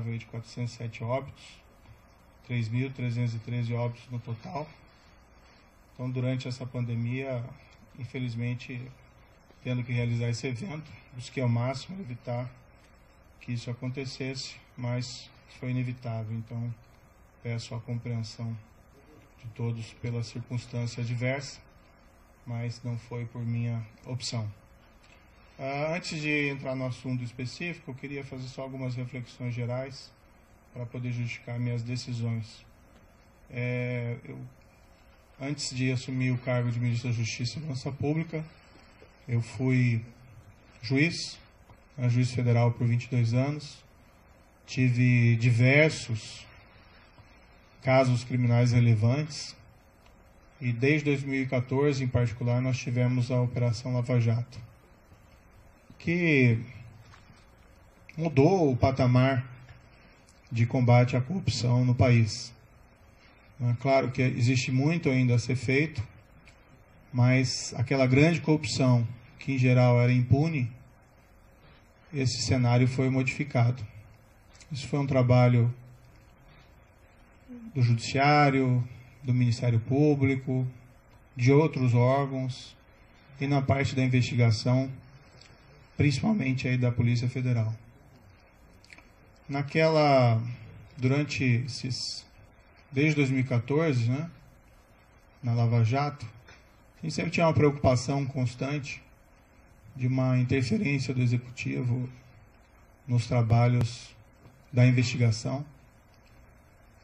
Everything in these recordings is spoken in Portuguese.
de 407 óbitos, 3.313 óbitos no total. Então, durante essa pandemia, infelizmente, tendo que realizar esse evento, busquei ao máximo evitar que isso acontecesse, mas foi inevitável. Então, peço a compreensão de todos pela circunstância adversa, mas não foi por minha opção. Antes de entrar no assunto específico, eu queria fazer só algumas reflexões gerais para poder justificar minhas decisões. Antes de assumir o cargo de Ministro da Justiça e Segurança Pública, eu fui juiz federal por 22 anos, tive diversos casos criminais relevantes e desde 2014, em particular, nós tivemos a Operação Lava Jato, que mudou o patamar de combate à corrupção no país. É claro que existe muito ainda a ser feito, mas aquela grande corrupção, que em geral era impune, esse cenário foi modificado. Isso foi um trabalho do Judiciário, do Ministério Público, de outros órgãos, e na parte da investigação, principalmente aí da Polícia Federal. Desde 2014, na Lava Jato, a gente sempre tinha uma preocupação constante de uma interferência do Executivo nos trabalhos da investigação,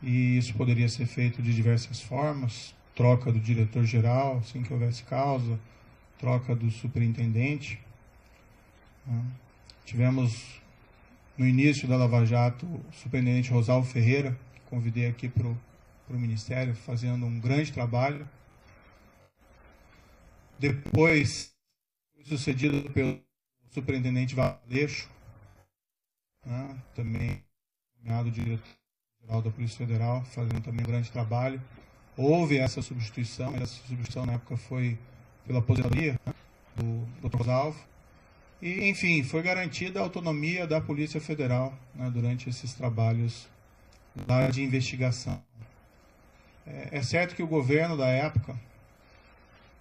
e isso poderia ser feito de diversas formas: troca do diretor-geral, assim que houvesse causa, troca do superintendente. Tivemos, no início da Lava Jato, o superintendente Rosalvo Ferreira, que convidei aqui para o Ministério, fazendo um grande trabalho. Depois, sucedido pelo superintendente Valeixo, também nomeado diretor-geral da Polícia Federal, fazendo também um grande trabalho. Houve essa substituição, na época foi pela aposentadoria do Dr. Rosalvo. E, enfim, foi garantida a autonomia da Polícia Federal durante esses trabalhos lá de investigação. É certo que o governo da época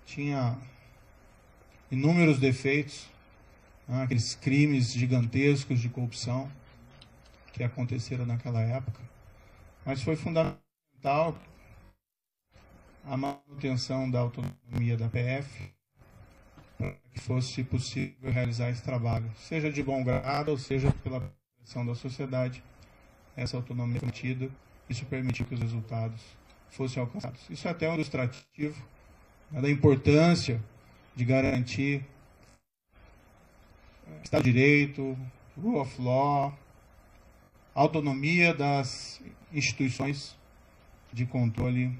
tinha inúmeros defeitos, aqueles crimes gigantescos de corrupção que aconteceram naquela época, mas foi fundamental a manutenção da autonomia da PF para que fosse possível realizar esse trabalho, seja de bom grado ou seja pela pressão da sociedade. Essa autonomia foi mantida, isso permitiu que os resultados fossem alcançados. Isso é até um ilustrativo da importância de garantir Estado de Direito, Rule of Law, autonomia das instituições de controle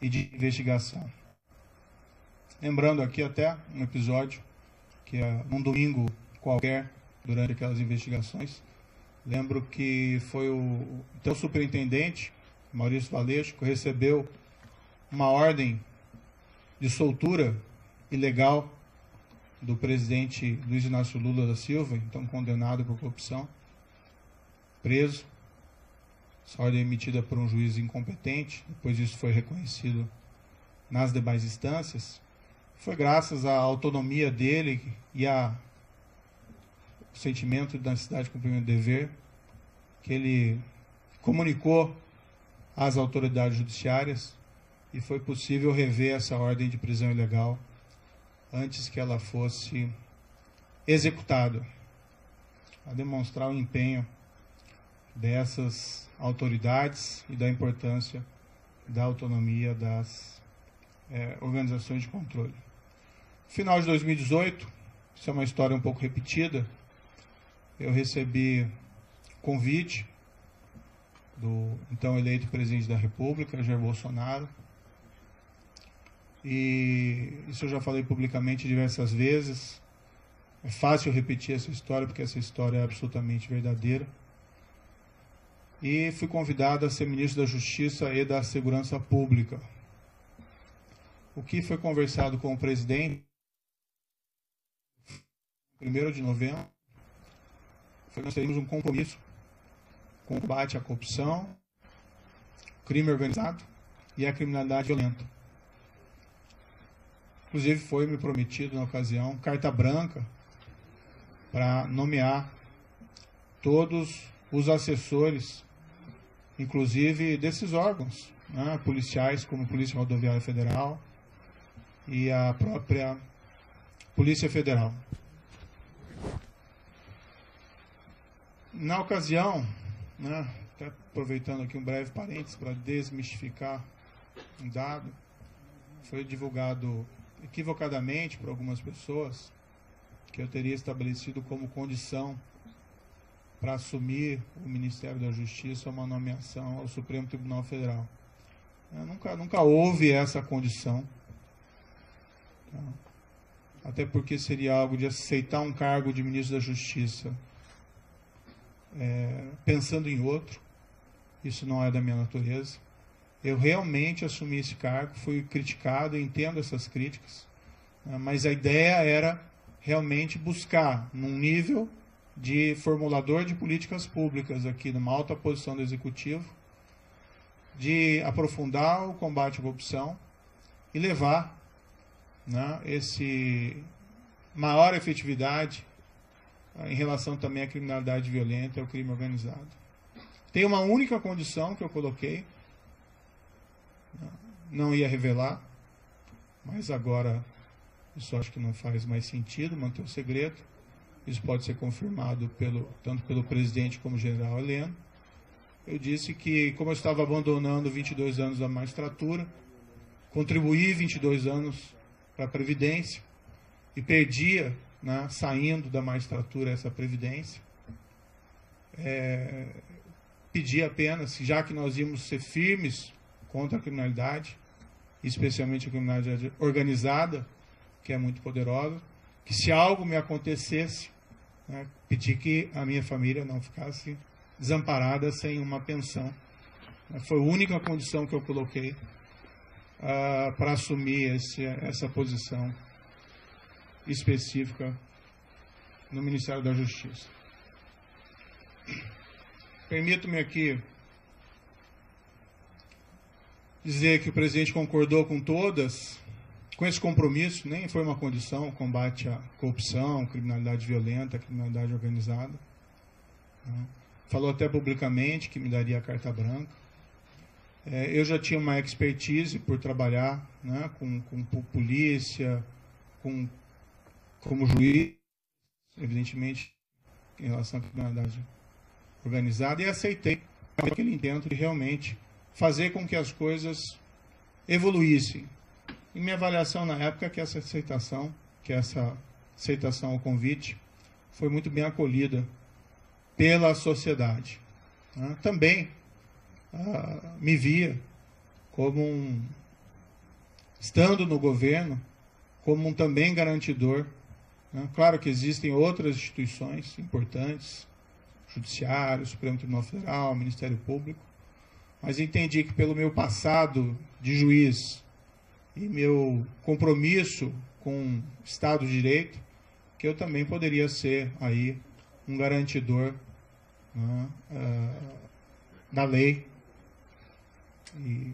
e de investigação. Lembrando aqui até um episódio que num domingo qualquer, durante aquelas investigações, lembro que foi o superintendente, Maurício Valeixo, que recebeu uma ordem de soltura ilegal do presidente Luiz Inácio Lula da Silva, então condenado por corrupção, preso. Essa ordem emitida por um juiz incompetente, depois isso foi reconhecido nas demais instâncias. Foi graças à autonomia dele e ao sentimento da necessidade de cumprimento do dever que ele comunicou às autoridades judiciárias e foi possível rever essa ordem de prisão ilegal antes que ela fosse executada, a demonstrar o empenho dessas autoridades e da importância da autonomia das organizações de controle. No final de 2018, isso é uma história um pouco repetida, eu recebi convite do então eleito presidente da República, Jair Bolsonaro, e isso eu já falei publicamente diversas vezes. É fácil repetir essa história, porque essa história é absolutamente verdadeira. E fui convidado a ser ministro da Justiça e da Segurança Pública. O que foi conversado com o presidente, 1º de novembro, foi que nós teríamos um compromisso com o combate à corrupção, crime organizado e a criminalidade violenta. Inclusive foi-me prometido na ocasião carta branca para nomear todos os assessores, inclusive desses órgãos, né, policiais, como a Polícia Rodoviária Federal e a própria Polícia Federal. Na ocasião, né, até aproveitando aqui um breve parênteses para desmistificar um dado, foi divulgado equivocadamente por algumas pessoas que eu teria estabelecido como condição para assumir o Ministério da Justiça uma nomeação ao Supremo Tribunal Federal. Nunca houve essa condição. Até porque seria algo de aceitar um cargo de ministro da Justiça pensando em outro. Isso não é da minha natureza. Eu realmente assumi esse cargo, fui criticado, entendo essas críticas, né, mas a ideia era realmente buscar, num nível de formulador de políticas públicas aqui, numa alta posição do Executivo, de aprofundar o combate à corrupção e levar, né, esse maior efetividade em relação também à criminalidade violenta e ao crime organizado. Tem uma única condição que eu coloquei, não ia revelar, mas agora isso acho que não faz mais sentido, manter o segredo. Isso pode ser confirmado tanto pelo presidente como general Heleno. Eu disse que, como eu estava abandonando 22 anos da magistratura, contribuí 22 anos para a Previdência e perdia, né, saindo da magistratura essa Previdência, pedi apenas, já que nós íamos ser firmes contra a criminalidade, especialmente a criminalidade organizada, que é muito poderosa, que se algo me acontecesse, né, pedi que a minha família não ficasse desamparada sem uma pensão. Foi a única condição que eu coloquei para assumir essa posição específica no Ministério da Justiça. Permito-me aqui dizer que o presidente concordou com esse compromisso, nem foi uma condição, combate à corrupção, criminalidade violenta, criminalidade organizada. Né? Falou até publicamente que me daria a carta branca. Eu já tinha uma expertise por trabalhar, né, com polícia, como juiz, evidentemente, em relação à criminalidade organizada, e aceitei aquele intento de realmente fazer com que as coisas evoluíssem. E minha avaliação na época é que essa aceitação ao convite foi muito bem acolhida pela sociedade. Né? Também me via como estando no governo, como um também garantidor. Né? Claro que existem outras instituições importantes, Judiciário, Supremo Tribunal Federal, Ministério Público, mas entendi que pelo meu passado de juiz e meu compromisso com o Estado de Direito, que eu também poderia ser aí um garantidor, né, da lei e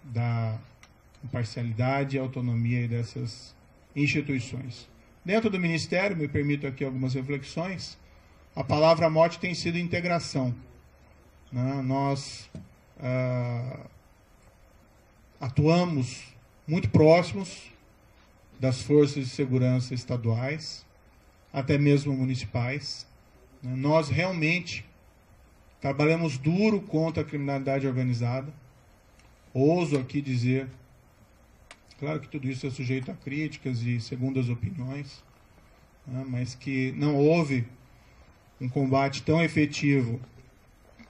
da imparcialidade e autonomia dessas instituições. Dentro do Ministério, me permito aqui algumas reflexões, a palavra mote tem sido integração. Né? Nós atuamos muito próximos das forças de segurança estaduais, até mesmo municipais. Né? Nós realmente trabalhamos duro contra a criminalidade organizada. Ouso aqui dizer, claro que tudo isso é sujeito a críticas e segundas opiniões, né? Mas que não houve um combate tão efetivo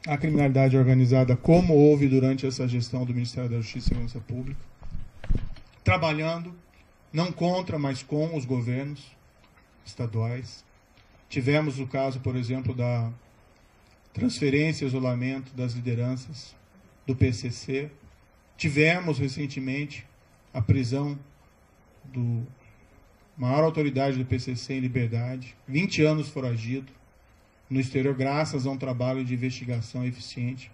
à criminalidade organizada como houve durante essa gestão do Ministério da Justiça e Segurança Pública, trabalhando não contra, mas com os governos estaduais. Tivemos o caso, por exemplo, da transferência e isolamento das lideranças do PCC. Tivemos recentemente a prisão do maior autoridade do PCC em liberdade, 20 anos foragido, no exterior, graças a um trabalho de investigação eficiente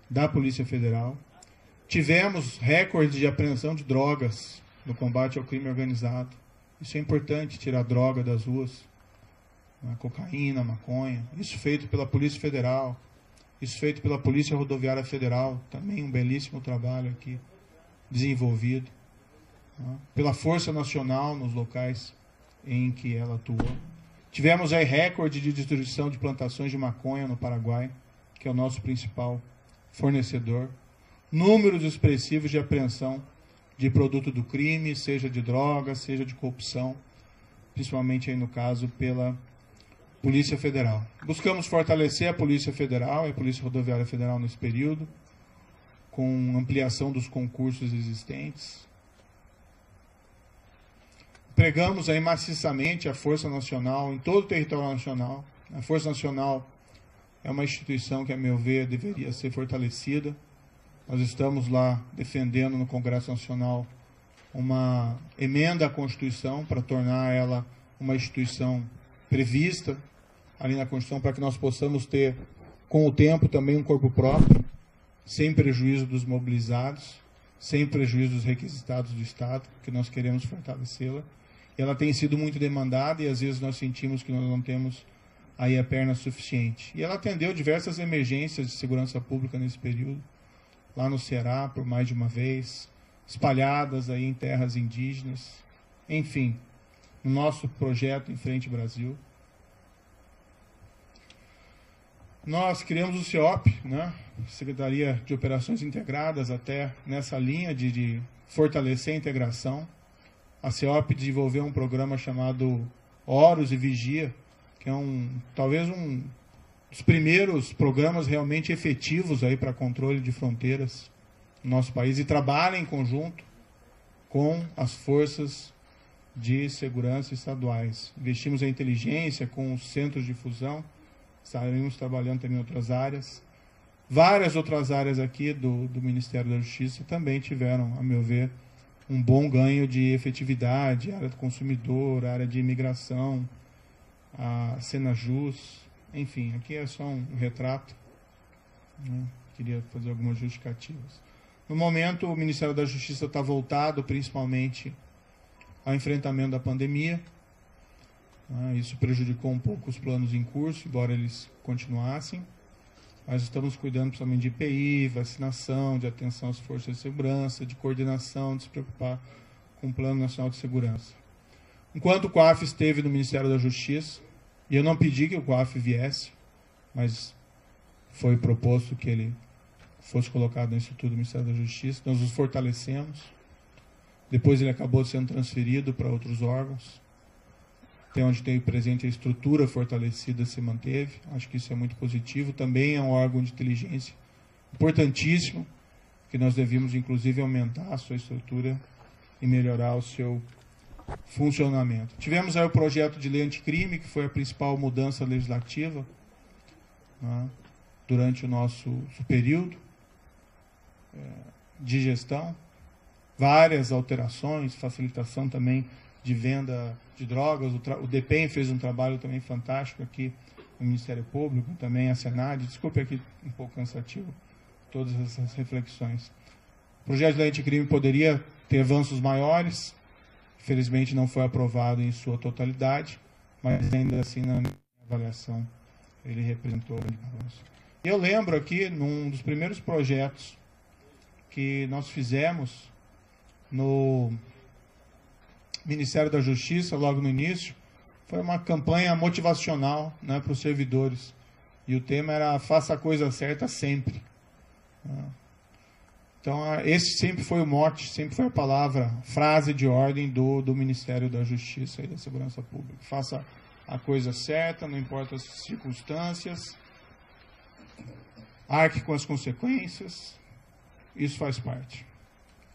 da Polícia Federal. Tivemos recordes de apreensão de drogas no combate ao crime organizado. Isso é importante, tirar droga das ruas, a cocaína, a maconha. Isso feito pela Polícia Federal, isso feito pela Polícia Rodoviária Federal, também um belíssimo trabalho aqui desenvolvido, pela Força Nacional nos locais em que ela atuou. Tivemos aí recorde de destruição de plantações de maconha no Paraguai, que é o nosso principal fornecedor. Números expressivos de apreensão de produto do crime, seja de droga, seja de corrupção, principalmente aí no caso pela Polícia Federal. Buscamos fortalecer a Polícia Federal e a Polícia Rodoviária Federal nesse período, com ampliação dos concursos existentes. Empregamos aí maciçamente a Força Nacional em todo o território nacional. A Força Nacional é uma instituição que, a meu ver, deveria ser fortalecida. Nós estamos lá defendendo no Congresso Nacional uma emenda à Constituição para tornar ela uma instituição prevista ali na Constituição, para que nós possamos ter, com o tempo, também um corpo próprio, sem prejuízo dos mobilizados, sem prejuízo dos requisitados do Estado, que nós queremos fortalecê-la. E ela tem sido muito demandada e às vezes nós sentimos que nós não temos aí a perna suficiente. E ela atendeu diversas emergências de segurança pública nesse período, lá no Ceará por mais de uma vez, espalhadas aí em terras indígenas, enfim, no nosso projeto Em Frente Brasil. Nós criamos o CEOP, né? Secretaria de Operações Integradas, até nessa linha de fortalecer a integração. A CEOP desenvolveu um programa chamado Horus e Vigia, que é talvez um dos primeiros programas realmente efetivos aí para controle de fronteiras no nosso país, e trabalha em conjunto com as forças de segurança estaduais. Investimos em inteligência com os centros de fusão, estaremos trabalhando também em outras áreas. Várias outras áreas aqui do Ministério da Justiça também tiveram, a meu ver, um bom ganho de efetividade, área do consumidor, área de imigração, a Senajus, enfim, aqui é só um retrato, né? Queria fazer algumas justificativas. No momento, o Ministério da Justiça está voltado principalmente ao enfrentamento da pandemia, né? Isso prejudicou um pouco os planos em curso, embora eles continuassem. Nós estamos cuidando principalmente de IPI, vacinação, de atenção às forças de segurança, de coordenação, de se preocupar com o Plano Nacional de Segurança. Enquanto o COAF esteve no Ministério da Justiça, e eu não pedi que o COAF viesse, mas foi proposto que ele fosse colocado no Instituto do Ministério da Justiça, nós os fortalecemos. Depois ele acabou sendo transferido para outros órgãos. Até onde tem presente a estrutura fortalecida se manteve. Acho que isso é muito positivo. Também é um órgão de inteligência importantíssimo, que nós devíamos, inclusive, aumentar a sua estrutura e melhorar o seu funcionamento. Tivemos aí o projeto de lei anticrime, que foi a principal mudança legislativa, né, durante o nosso período de gestão. Várias alterações, facilitação também de venda de drogas. O DEPEN fez um trabalho também fantástico aqui no Ministério Público, também a Senad. Desculpe aqui um pouco cansativo todas essas reflexões. O projeto de lei anticrime poderia ter avanços maiores, infelizmente não foi aprovado em sua totalidade, mas ainda assim, na minha avaliação, ele representou um grande avanço. E eu lembro aqui, num dos primeiros projetos que nós fizemos no Ministério da Justiça, logo no início, foi uma campanha motivacional, né, para os servidores. E o tema era faça a coisa certa sempre. Então, esse sempre foi o mote, sempre foi a palavra, frase de ordem do Ministério da Justiça e da Segurança Pública. Faça a coisa certa, não importa as circunstâncias, arque com as consequências, isso faz parte.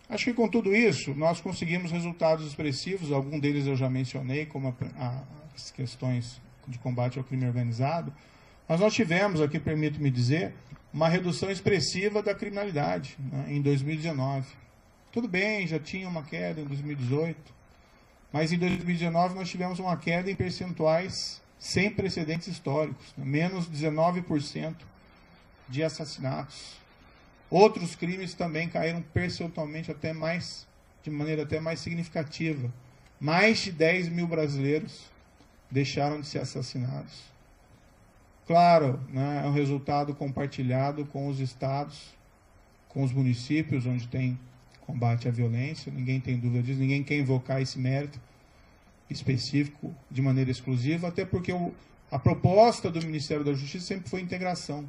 Acho que com tudo isso, nós conseguimos resultados expressivos, alguns deles eu já mencionei, como as questões de combate ao crime organizado, mas nós tivemos aqui, permito-me dizer, uma redução expressiva da criminalidade, né, em 2019. Tudo bem, já tinha uma queda em 2018, mas em 2019 nós tivemos uma queda em percentuais sem precedentes históricos, menos 19% de assassinatos. Outros crimes também caíram percentualmente de maneira até mais significativa. Mais de 10 mil brasileiros deixaram de ser assassinados. Claro, né, é um resultado compartilhado com os estados, com os municípios, onde tem combate à violência, ninguém tem dúvida disso, ninguém quer invocar esse mérito específico de maneira exclusiva, até porque a proposta do Ministério da Justiça sempre foi integração.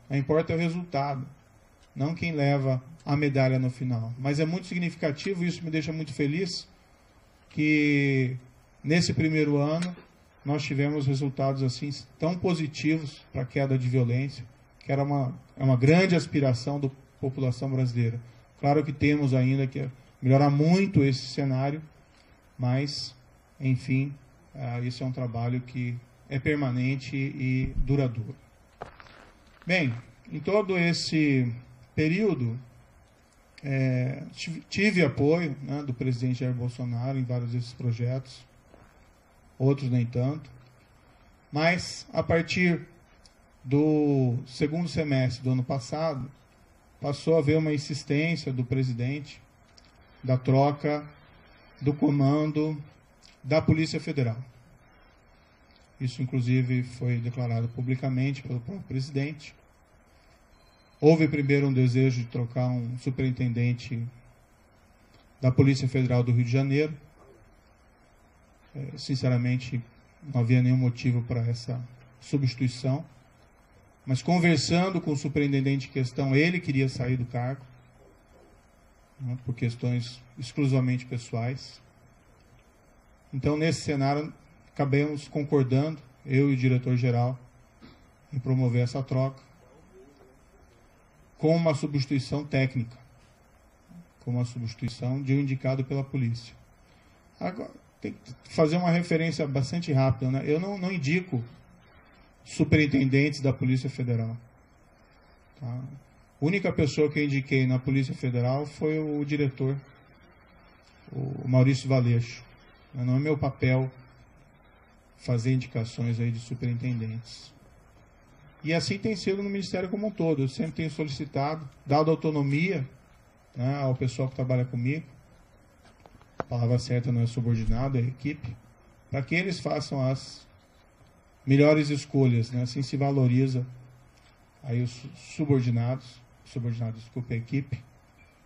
Não importa o resultado, não quem leva a medalha no final. Mas é muito significativo, e isso me deixa muito feliz, que nesse primeiro ano nós tivemos resultados assim tão positivos para a queda de violência, que era uma grande aspiração da população brasileira. Claro que temos ainda que melhorar muito esse cenário, mas, enfim, isso é um trabalho que é permanente e duradouro. Bem, em todo esse período, tive apoio, né, do presidente Jair Bolsonaro em vários desses projetos, outros nem tanto, mas a partir do segundo semestre do ano passado, passou a haver uma insistência do presidente da troca do comando da Polícia Federal. Isso, inclusive, foi declarado publicamente pelo próprio presidente. Houve primeiro um desejo de trocar um superintendente da Polícia Federal do Rio de Janeiro. Sinceramente, não havia nenhum motivo para essa substituição. Mas conversando com o superintendente em questão, ele queria sair do cargo, né, por questões exclusivamente pessoais. Então, nesse cenário, acabamos concordando, eu e o diretor-geral, em promover essa troca, com uma substituição técnica, com uma substituição de um indicado pela polícia. Agora, tem que fazer uma referência bastante rápida, né? Eu não indico superintendentes da Polícia Federal. Tá? A única pessoa que eu indiquei na Polícia Federal foi o diretor, o Maurício Valeixo. Não é meu papel fazer indicações aí de superintendentes. E assim tem sido no Ministério como um todo. Eu sempre tenho solicitado, dado autonomia, né, ao pessoal que trabalha comigo, a palavra certa não é subordinado, é equipe, para que eles façam as melhores escolhas, né? Assim se valoriza aí os subordinados, desculpa, a equipe,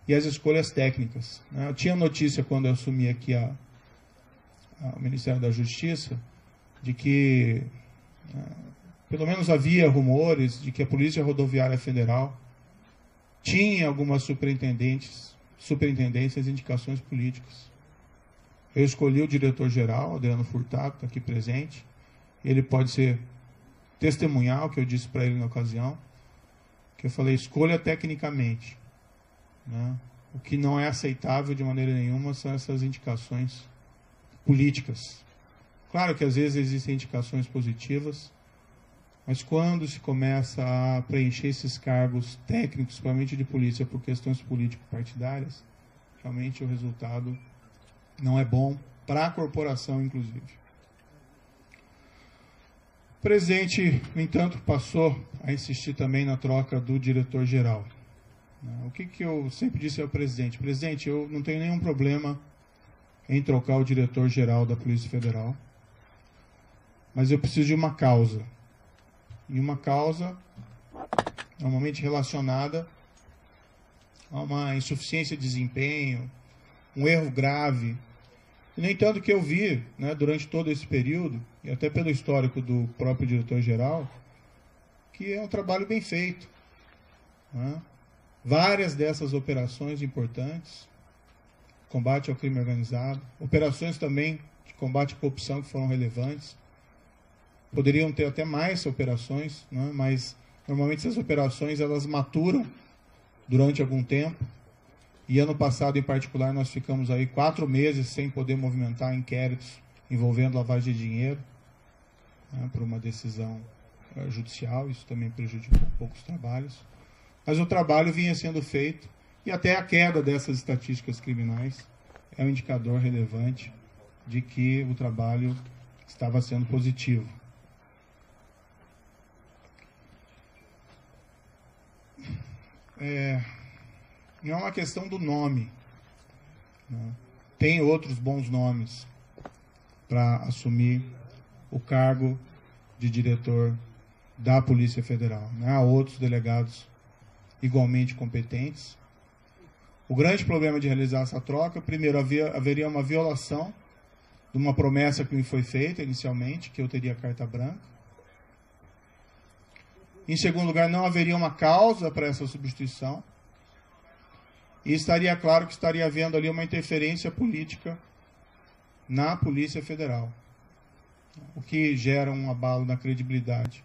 e as escolhas técnicas, né? Eu tinha notícia quando eu assumi aqui o Ministério da Justiça, de que pelo menos havia rumores de que a Polícia Rodoviária Federal tinha algumas superintendências, indicações políticas. Eu escolhi o diretor-geral, Adriano Furtado, está aqui presente. Ele pode ser testemunhar o que eu disse para ele na ocasião, que eu falei, escolha tecnicamente, né? O que não é aceitável de maneira nenhuma são essas indicações políticas. Claro que às vezes existem indicações positivas, mas quando se começa a preencher esses cargos técnicos, principalmente de polícia, por questões político-partidárias, realmente o resultado não é bom para a corporação, inclusive. O presidente, no entanto, passou a insistir também na troca do diretor-geral. O que eu sempre disse ao presidente? Presidente, eu não tenho nenhum problema em trocar o diretor-geral da Polícia Federal, mas eu preciso de uma causa. E uma causa normalmente relacionada a uma insuficiência de desempenho, um erro grave. E, no entanto, que eu vi, né, durante todo esse período, e até pelo histórico do próprio diretor-geral, que é um trabalho bem feito, né? Várias dessas operações importantes, combate ao crime organizado, operações também de combate à corrupção que foram relevantes, poderiam ter até mais operações, né? Mas normalmente essas operações elas maturam durante algum tempo. E ano passado, em particular, nós ficamos aí 4 meses sem poder movimentar inquéritos envolvendo lavagem de dinheiro, né, por uma decisão judicial. Isso também prejudicou um pouco os trabalhos. Mas o trabalho vinha sendo feito e até a queda dessas estatísticas criminais é um indicador relevante de que o trabalho estava sendo positivo. não é uma questão do nome, né? Tem outros bons nomes para assumir o cargo de diretor da Polícia Federal, né? Há outros delegados igualmente competentes. O grande problema de realizar essa troca, primeiro, haveria uma violação de uma promessa que me foi feita inicialmente, que eu teria carta branca. Em segundo lugar, não haveria uma causa para essa substituição. E estaria claro que estaria havendo ali uma interferência política na Polícia Federal, o que gera um abalo na credibilidade.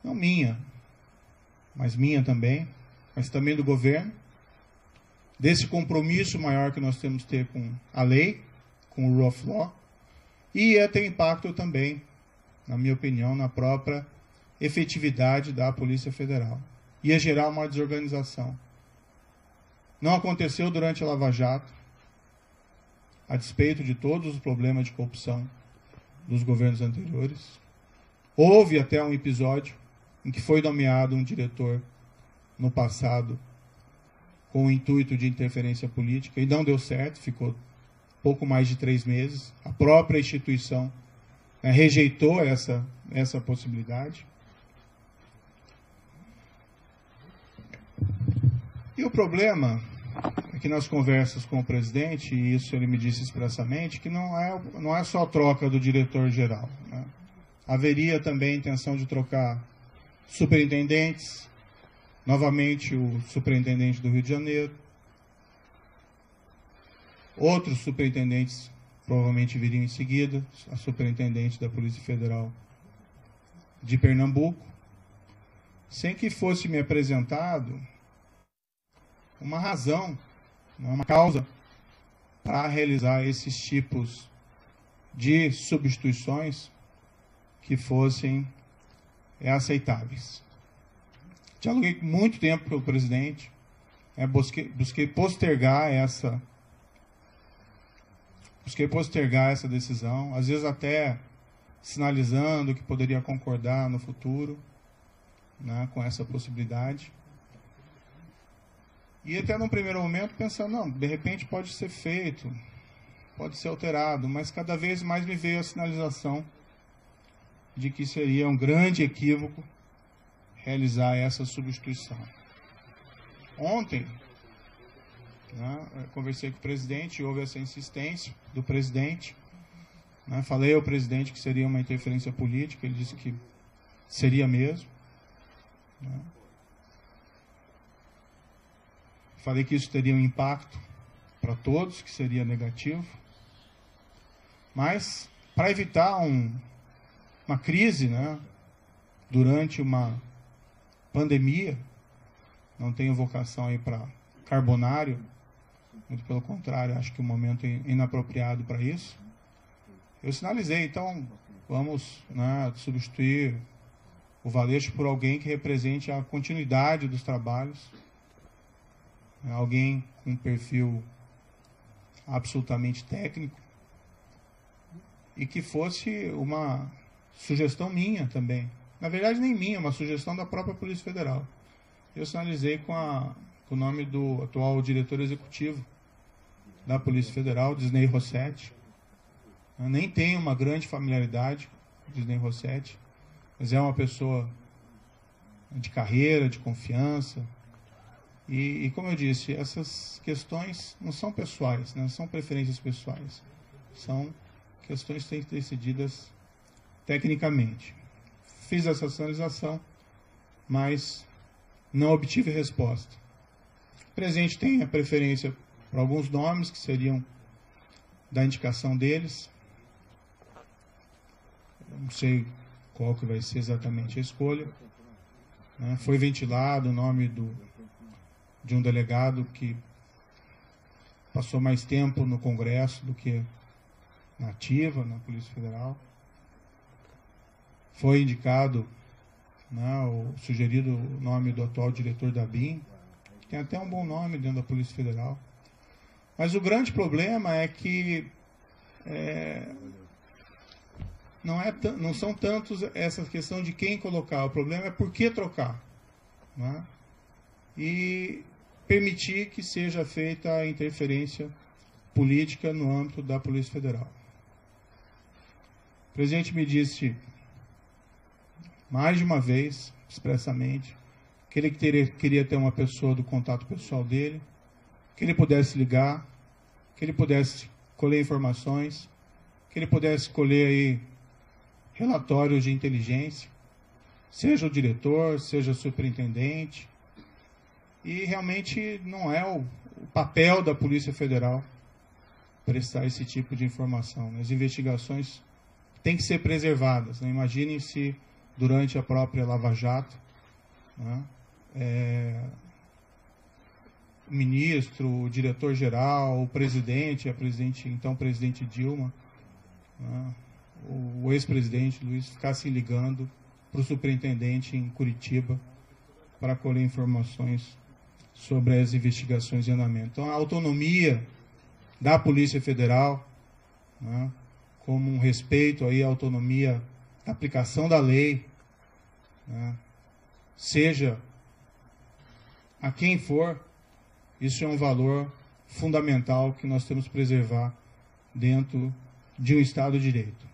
Não minha, mas minha também, mas também do governo, desse compromisso maior que nós temos que ter com a lei, com o rule of law, e ia ter impacto também, na minha opinião, na própria efetividade da Polícia Federal. Ia gerar uma desorganização. Não aconteceu durante a Lava Jato, a despeito de todos os problemas de corrupção dos governos anteriores. Houve até um episódio em que foi nomeado um diretor no passado com o intuito de interferência política e não deu certo, ficou pouco mais de 3 meses. A própria instituição rejeitou essa possibilidade. E o problema é que nas conversas com o presidente, e isso ele me disse expressamente, que não é só a troca do diretor-geral, né? Haveria também a intenção de trocar superintendentes, novamente o superintendente do Rio de Janeiro, outros superintendentes provavelmente viriam em seguida, a superintendente da Polícia Federal de Pernambuco, sem que fosse me apresentado uma razão, uma causa para realizar esses tipos de substituições que fossem aceitáveis. Dialoguei muito tempo com o presidente, busquei postergar essa decisão, às vezes até sinalizando que poderia concordar no futuro, né, com essa possibilidade. E até num primeiro momento pensando, não, de repente pode ser feito, pode ser alterado, mas cada vez mais me veio a sinalização de que seria um grande equívoco realizar essa substituição. Ontem, né, eu conversei com o presidente, houve essa insistência do presidente, né, falei ao presidente que seria uma interferência política, ele disse que seria mesmo, né. Falei que isso teria um impacto para todos, que seria negativo. Mas, para evitar uma crise, né, durante uma pandemia, não tenho vocação aí para carbonário, muito pelo contrário, acho que o momento é inapropriado para isso. Eu sinalizei, então, vamos, né, substituir o Valeixo por alguém que represente a continuidade dos trabalhos, alguém com um perfil absolutamente técnico e que fosse uma sugestão minha também. Na verdade, nem minha, uma sugestão da própria Polícia Federal. Eu sinalizei com o nome do atual diretor executivo da Polícia Federal, Disney Rossetti. Eu nem tenho uma grande familiaridade com Disney Rossetti, mas é uma pessoa de carreira, de confiança. E como eu disse, essas questões não são pessoais, não são preferências pessoais. São questões que têm que ser decididas tecnicamente. Fiz essa sinalização, mas não obtive resposta. O presidente tem a preferência por alguns nomes que seriam da indicação deles. Eu não sei qual que vai ser exatamente a escolha. Né? Foi ventilado o nome de um delegado que passou mais tempo no Congresso do que na ativa, na Polícia Federal. Foi indicado, né, sugerido o nome do atual diretor da BIM, que tem até um bom nome dentro da Polícia Federal. Mas o grande problema é que não são tantos essa questão de quem colocar, o problema é por que trocar. Né? e permitir que seja feita a interferência política no âmbito da Polícia Federal. O presidente me disse mais de uma vez, expressamente, que ele queria ter uma pessoa do contato pessoal dele, que ele pudesse ligar, que ele pudesse colher informações, que ele pudesse colher aí relatórios de inteligência, seja o diretor, seja o superintendente. E realmente não é o papel da Polícia Federal prestar esse tipo de informação. As investigações têm que ser preservadas. Né? Imaginem se durante a própria Lava Jato, né, o ministro, o diretor-geral, o presidente, então presidente Dilma, né, o ex-presidente Luiz ficassem ligando para o superintendente em Curitiba para colher informações sobre as investigações em andamento. Então, a autonomia da Polícia Federal, né, como um respeito aí à autonomia da aplicação da lei, né, seja a quem for, isso é um valor fundamental que nós temos que preservar dentro de um Estado de Direito.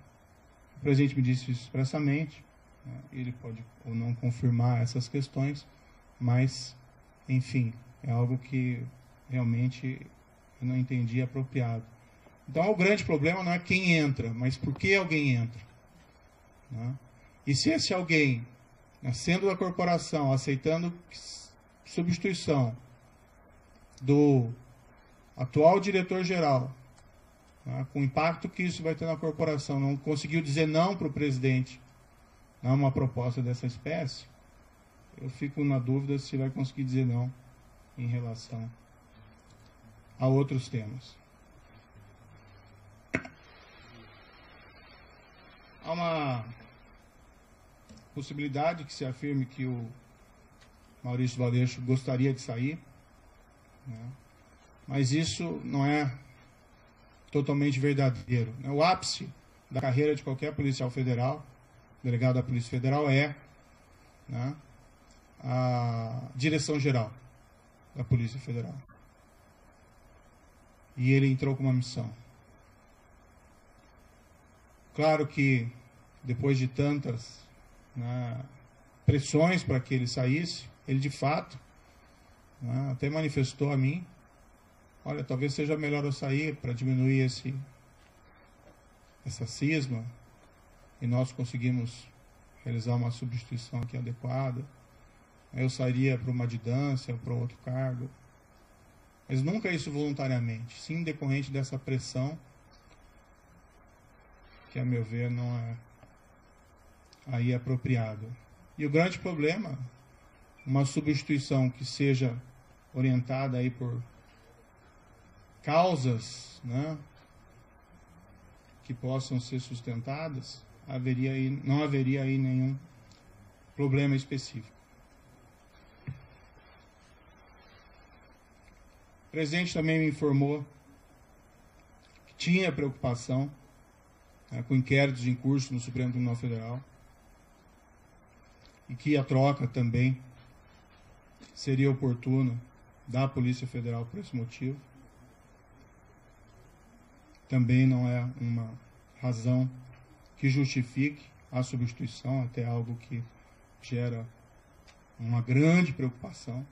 O presidente me disse isso expressamente, né, ele pode ou não confirmar essas questões, mas, enfim, é algo que realmente eu não entendi apropriado. Então, o grande problema não é quem entra, mas por que alguém entra. Né? E se esse alguém, sendo da corporação, aceitando substituição do atual diretor-geral, né, com o impacto que isso vai ter na corporação, não conseguiu dizer não para o presidente numa proposta dessa espécie, eu fico na dúvida se vai conseguir dizer não em relação a outros temas. Há uma possibilidade que se afirme que o Maurício Valeixo gostaria de sair, né? Mas isso não é totalmente verdadeiro. O ápice da carreira de qualquer policial federal, delegado da Polícia Federal, é, né, a direção-geral da Polícia Federal. E ele entrou com uma missão. Claro que, depois de tantas, né, pressões para que ele saísse, ele de fato, né, até manifestou a mim, olha, talvez seja melhor eu sair para diminuir essa cisma, e nós conseguimos realizar uma substituição aqui adequada. Eu sairia para uma didância, para outro cargo. Mas nunca isso voluntariamente, sim decorrente dessa pressão, que a meu ver não é aí apropriada. E o grande problema, uma substituição que seja orientada aí por causas, né, que possam ser sustentadas, não haveria aí nenhum problema específico. O presidente também me informou que tinha preocupação, né, com inquéritos em curso no Supremo Tribunal Federal e que a troca também seria oportuna da Polícia Federal por esse motivo. Também não é uma razão que justifique a substituição, até algo que gera uma grande preocupação.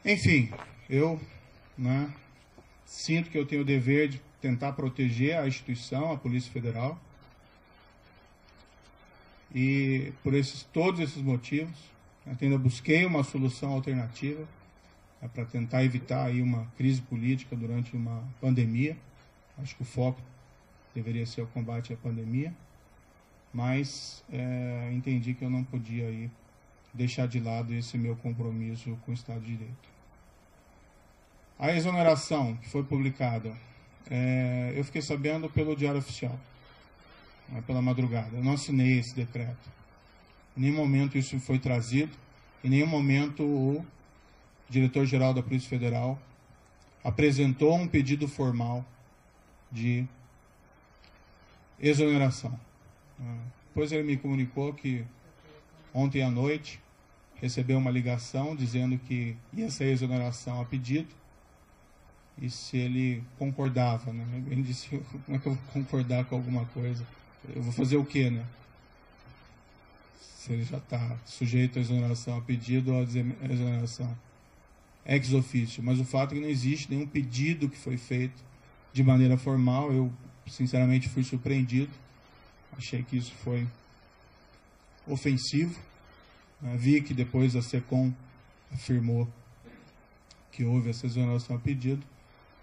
Enfim, eu, né, sinto que eu tenho o dever de tentar proteger a instituição, a Polícia Federal. E por todos esses motivos, eu ainda busquei uma solução alternativa, para tentar evitar aí uma crise política durante uma pandemia. Acho que o foco deveria ser o combate à pandemia, mas entendi que eu não podia aí deixar de lado esse meu compromisso com o Estado de Direito. A exoneração que foi publicada, eu fiquei sabendo pelo Diário Oficial, pela madrugada. Eu não assinei esse decreto. Em nenhum momento isso foi trazido, em nenhum momento o diretor-geral da Polícia Federal apresentou um pedido formal de exoneração. Depois ele me comunicou que ontem à noite, recebeu uma ligação dizendo que ia sair exoneração a pedido, e se ele concordava, né? Ele disse, como é que eu vou concordar com alguma coisa? Eu vou fazer o quê, né? Se ele já está sujeito à exoneração a pedido ou à exoneração ex officio. Mas o fato é que não existe nenhum pedido que foi feito de maneira formal. Eu, sinceramente, fui surpreendido. Achei que isso foi ofensivo. Vi que depois a SECOM afirmou que houve essa exoneração a pedido,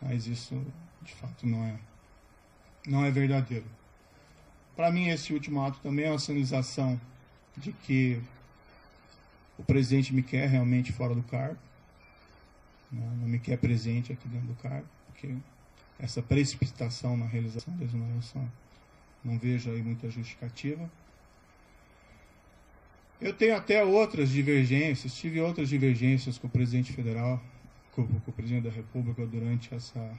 mas isso, de fato, não é verdadeiro. Para mim, esse último ato também é uma sinalização de que o presidente me quer realmente fora do cargo, não me quer presente aqui dentro do cargo, porque essa precipitação na realização da exoneração não vejo aí muita justificativa. Eu tenho até outras divergências, tive outras divergências com o presidente federal, com o presidente da República durante essa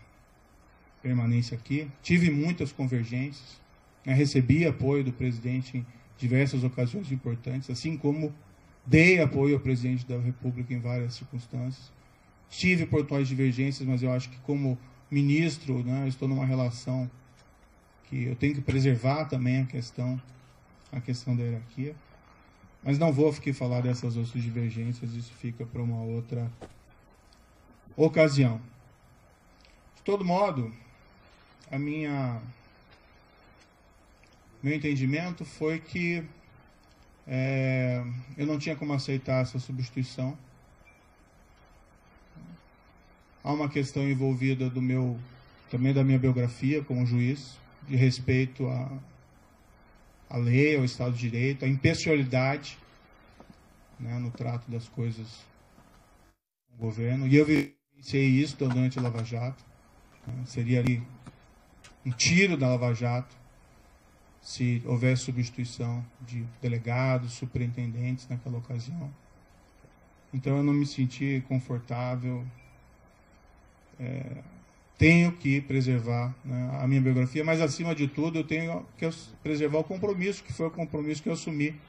permanência aqui. Tive muitas convergências, recebi apoio do presidente em diversas ocasiões importantes, assim como dei apoio ao presidente da República em várias circunstâncias. Tive pontuais divergências, mas eu acho que como ministro, eu estou numa relação que eu tenho que preservar também a questão da hierarquia. Mas não vou aqui falar dessas outras divergências, isso fica para uma outra ocasião. De todo modo, meu entendimento foi que eu não tinha como aceitar essa substituição. Há uma questão envolvida também da minha biografia como juiz, de respeito à lei, ao Estado de Direito, à impessoalidade, no trato das coisas do governo. E eu vivenciei isso durante a Lava Jato. Seria ali um tiro da Lava Jato se houvesse substituição de delegados, superintendentes naquela ocasião. Então eu não me senti confortável. Tenho que preservar a minha biografia, mas acima de tudo eu tenho que preservar o compromisso, que foi o compromisso que eu assumi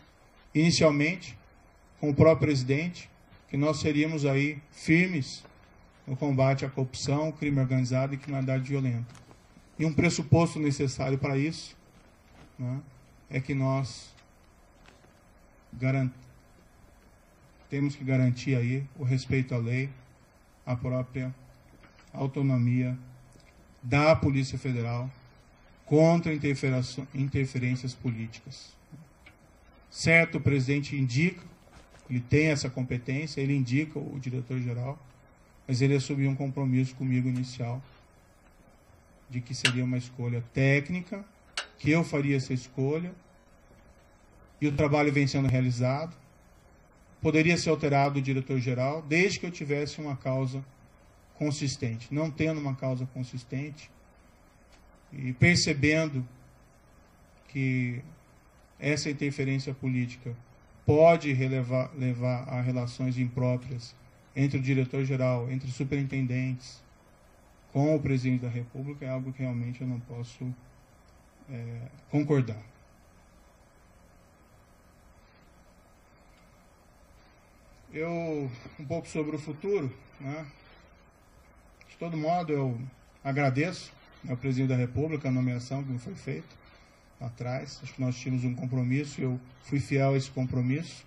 inicialmente com o próprio presidente, que nós seríamos aí firmes no combate à corrupção, crime organizado e criminalidade violenta. E um pressuposto necessário para isso é que nós temos que garantir aí o respeito à lei, a própria autonomia da Polícia Federal contra interferências políticas. Certo, o presidente indica, ele tem essa competência, ele indica o diretor-geral, mas ele assumiu um compromisso comigo inicial de que seria uma escolha técnica, que eu faria essa escolha, e o trabalho vem sendo realizado. Poderia ser alterado o diretor-geral, desde que eu tivesse uma causa consistente. Não tendo uma causa consistente e percebendo que essa interferência política pode levar a relações impróprias entre o diretor-geral, entre os superintendentes, com o presidente da República, é algo que realmente eu não posso concordar. Um pouco sobre o futuro, De todo modo, eu agradeço ao presidente da República a nomeação que me foi feita lá atrás. Acho que nós tínhamos um compromisso, eu fui fiel a esse compromisso.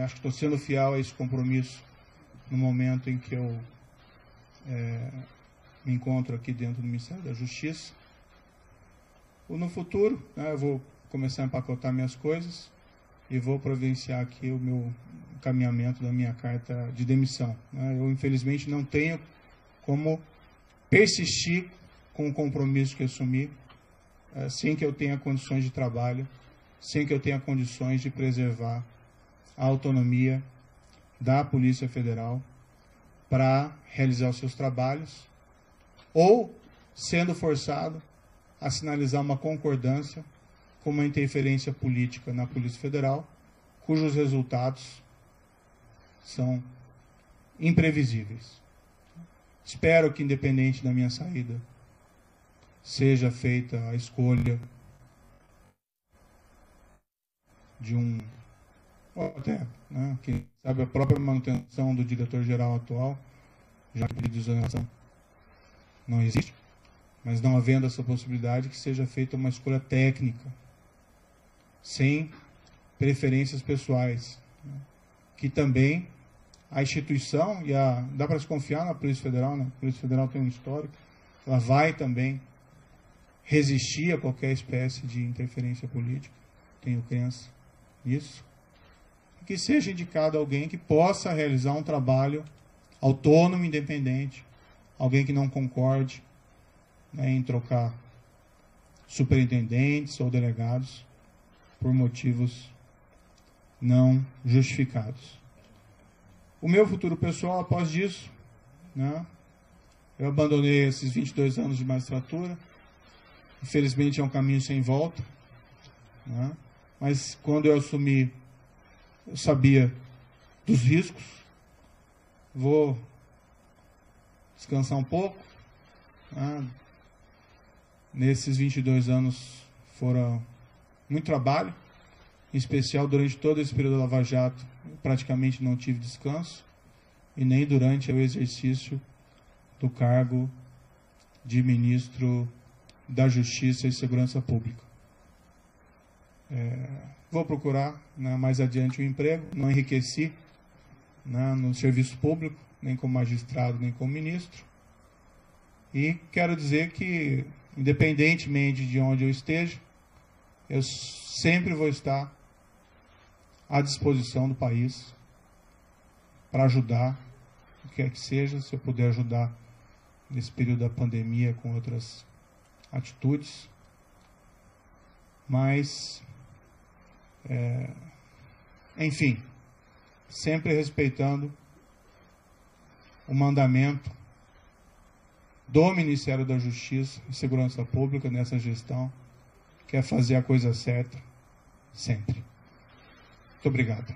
Acho que estou sendo fiel a esse compromisso no momento em que eu me encontro aqui dentro do Ministério da Justiça. No futuro, eu vou começar a empacotar minhas coisas e vou providenciar aqui o meu encaminhamento da minha carta de demissão. Eu, infelizmente, não tenho como persistir com o compromisso que assumi, sem que eu tenha condições de trabalho, sem que eu tenha condições de preservar a autonomia da Polícia Federal para realizar os seus trabalhos, ou sendo forçado a sinalizar uma concordância com uma interferência política na Polícia Federal, cujos resultados são imprevisíveis. Espero que, independente da minha saída, seja feita a escolha de um ou até, né, quem sabe, a própria manutenção do diretor-geral atual, já que o pedido de exoneração não existe, mas não havendo essa possibilidade, que seja feita uma escolha técnica, sem preferências pessoais, né, que também a instituição, dá para se confiar na Polícia Federal, né? A Polícia Federal tem um histórico, ela vai também resistir a qualquer espécie de interferência política, tenho crença nisso, que seja indicado alguém que possa realizar um trabalho autônomo, independente, alguém que não concorde, né, em trocar superintendentes ou delegados por motivos não justificados. O meu futuro pessoal, após disso, né, eu abandonei esses 22 anos de magistratura. Infelizmente é um caminho sem volta, né, mas quando eu assumi, eu sabia dos riscos. Vou descansar um pouco, né. Nesses 22 anos foram muito trabalho, em especial durante todo esse período da Lava Jato, eu praticamente não tive descanso, e nem durante o exercício do cargo de ministro da Justiça e Segurança Pública. Vou procurar, né, mais adiante um emprego, não enriqueci, né, no serviço público, nem como magistrado, nem como ministro, e quero dizer que, independentemente de onde eu esteja, eu sempre vou estar à disposição do país para ajudar, o que quer que seja, se eu puder ajudar nesse período da pandemia com outras atitudes, mas, enfim, sempre respeitando o mandamento do Ministério da Justiça e Segurança Pública nessa gestão, que é fazer a coisa certa sempre. Muito obrigado.